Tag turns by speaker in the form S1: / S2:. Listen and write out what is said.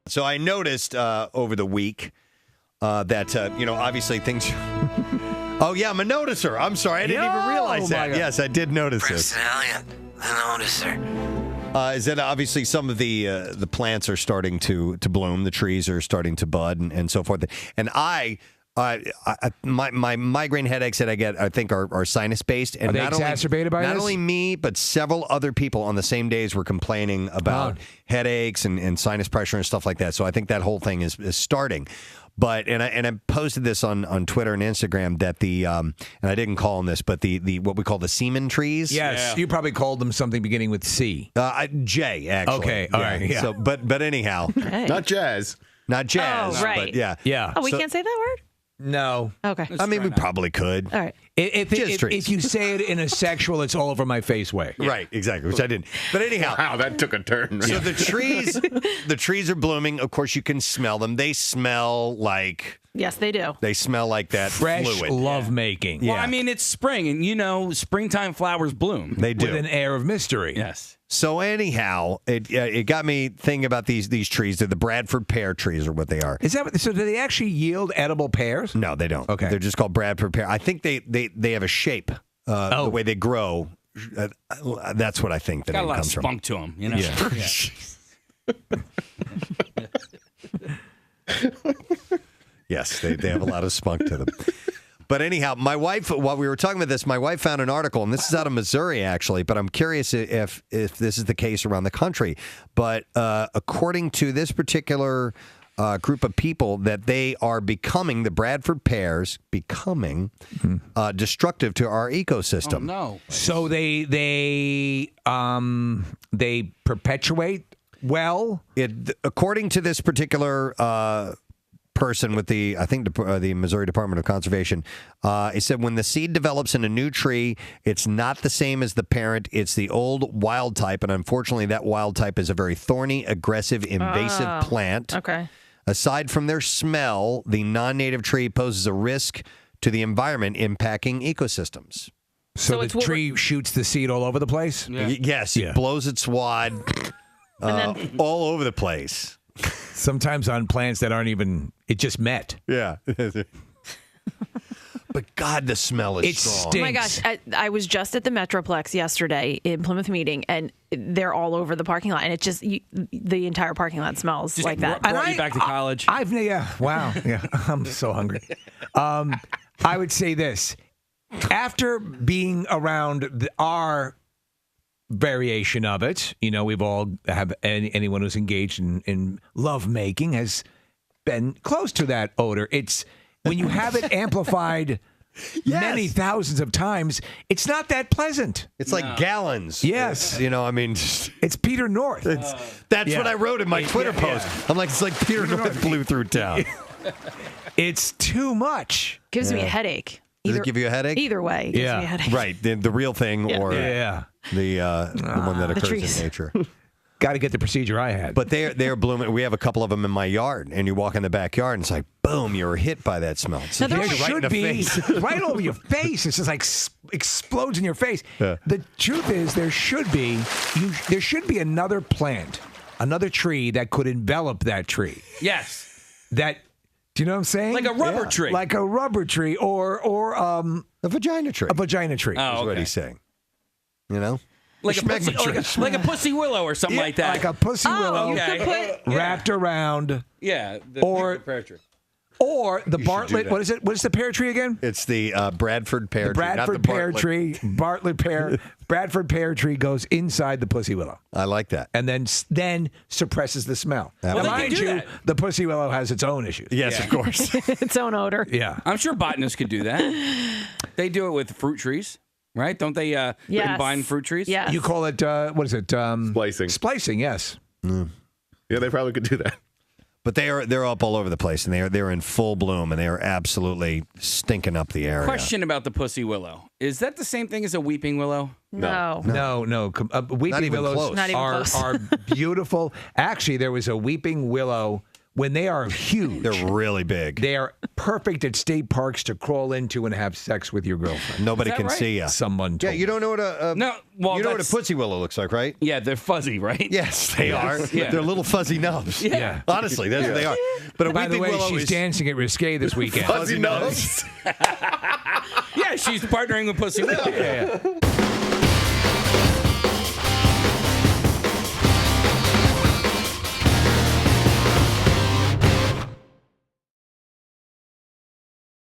S1: So I noticed over the week that, obviously things... Oh, yeah, I'm a noticer. I'm sorry. I didn't even realize that. Yes, I did notice this.
S2: Preston Elliott, the noticer.
S1: Is that obviously some of the plants are starting to bloom. The trees are starting to bud and so forth. And my migraine headaches that I get, I think, are sinus based. And
S3: are they exacerbated by this?
S1: Not only me, but several other people on the same days were complaining about headaches and sinus pressure and stuff like that. So I think that whole thing is starting. But and I posted this on Twitter and Instagram that and I didn't call them this, but the what we call the semen trees.
S3: Yes, you probably called them something beginning with C.
S1: J, actually.
S3: Okay, all right. Yeah.
S1: So, but anyhow,
S4: not jazz.
S1: Not jazz.
S5: Oh, right.
S1: But yeah.
S5: Oh, we can't say that word?
S3: No.
S5: Okay.
S1: I mean, we probably could.
S5: All right.
S3: If you say it in a sexual, it's all over my face way.
S1: Yeah. Right, exactly, which I didn't. But anyhow.
S4: Wow, that took a turn.
S1: So the trees are blooming. Of course, you can smell them. They smell like...
S5: Yes, they do.
S1: They smell like that
S3: fresh
S1: fluid.
S3: lovemaking.
S6: Well, I mean, it's spring, and springtime flowers bloom.
S1: They do.
S3: With an air of mystery.
S6: Yes.
S1: So anyhow, it got me thinking about these trees. They're the Bradford pear trees, are what they are.
S3: Is that so? Do they actually yield edible pears?
S1: No, they don't.
S3: Okay,
S1: they're just called Bradford pear. I think they have a shape. The way they grow. That's what I think that
S6: got a lot of
S1: comes
S6: spunk to them.
S1: Yes, they have a lot of spunk to them. But anyhow, my wife, while we were talking about this, my wife found an article, and this is out of Missouri, actually, but I'm curious if this is the case around the country. But according to this particular group of people, that they are becoming, the Bradford pears, destructive to our ecosystem.
S6: Oh, no.
S3: So they perpetuate well?
S1: According to this particular person with the Missouri Department of Conservation, he said when the seed develops in a new tree, it's not the same as the parent. It's the old wild type, and unfortunately, that wild type is a very thorny, aggressive, invasive plant.
S5: Okay.
S1: Aside from their smell, the non-native tree poses a risk to the environment, impacting ecosystems.
S3: So the tree shoots the seed all over the place?
S1: Yeah. Yes, it blows its wad all over the place.
S3: Sometimes on plants that aren't even, it just met.
S1: Yeah. But God, the smell is strong.
S5: Oh my gosh, I was just at the Metroplex yesterday in Plymouth meeting, and they're all over the parking lot, and it just, the entire parking lot smells
S6: Just
S5: like that.
S6: brought you back to college.
S3: Wow. Yeah, I'm so hungry. I would say this. After being around our variation of it, we've all have anyone who's engaged in lovemaking has been close to that odor. It's when you have it amplified many thousands of times, it's not that pleasant.
S1: It's like gallons.
S3: Yes.
S1: It's
S3: Peter North.
S1: That's what I wrote in my Twitter post. I'm like, it's like Peter North blew through town.
S3: It's too much.
S5: Gives me a headache.
S1: Does it give you a headache?
S5: Either way, it gives me a headache.
S1: Right. The real thing or the one that occurs in nature.
S3: Got to get the procedure I had.
S1: But they're blooming. We have a couple of them in my yard, and you walk in the backyard, and it's like, boom, you were hit by that smell. It's
S3: there
S1: right
S3: should
S1: in the
S3: be
S1: face.
S3: right over your face. It's just like explodes in your face.
S1: Yeah.
S3: The truth is, there should be another plant, another tree that could envelop that tree.
S6: Yes.
S3: Do you know what I'm saying?
S6: Like a rubber tree.
S3: Like a rubber tree or
S1: a vagina tree.
S3: A vagina tree.
S6: Oh,
S1: is what he's saying.
S6: Like a pussy willow or something like that.
S3: Like a pussy willow wrapped around.
S6: Yeah.
S3: Or
S6: pear tree.
S3: Or the Bartlett, what is it? What is the pear tree again?
S1: It's the Bradford pear tree.
S3: Bradford pear tree, Bartlett pear, Bradford pear tree goes inside the pussy willow.
S1: I like that.
S3: And then suppresses the smell.
S6: Well,
S3: now, mind you, the pussy willow has its own issues.
S1: Yes, of course.
S5: Its own odor.
S3: Yeah.
S6: I'm sure botanists could do that. They do it with fruit trees, right? Don't they combine fruit trees?
S5: Yes.
S3: You call it, what is it?
S4: Splicing.
S3: Splicing, yes.
S4: Yeah, they probably could do that.
S1: But they're up all over the place, and they're in full bloom, and they are absolutely stinking up the area.
S6: Question about the pussy willow: is that the same thing as a weeping willow?
S5: No.
S3: Weeping willows
S5: Not even close.
S3: are beautiful. Actually, there was a weeping willow when they are huge,
S1: They're really big.
S3: they are perfect at state parks to crawl into and have sex with your girlfriend.
S1: Nobody
S6: Is that
S1: can
S6: right?
S1: see you.
S3: Someone
S1: Yeah,
S3: told
S1: you don't know what a
S6: No, well,
S1: you know what a
S6: that's-
S1: pussy willow looks like, right?
S6: Yeah, they're fuzzy, right?
S1: Yes, they are.
S6: Yeah.
S1: They're little fuzzy nubs.
S3: Yeah.
S1: Honestly, that's what they are. But a
S3: By the
S1: weeping
S3: way,
S1: willow
S3: she's
S1: is
S3: dancing at Risque this weekend.
S4: Fuzzy nubs.
S6: Yeah, she's partnering with Pussy Willow.
S3: Yeah.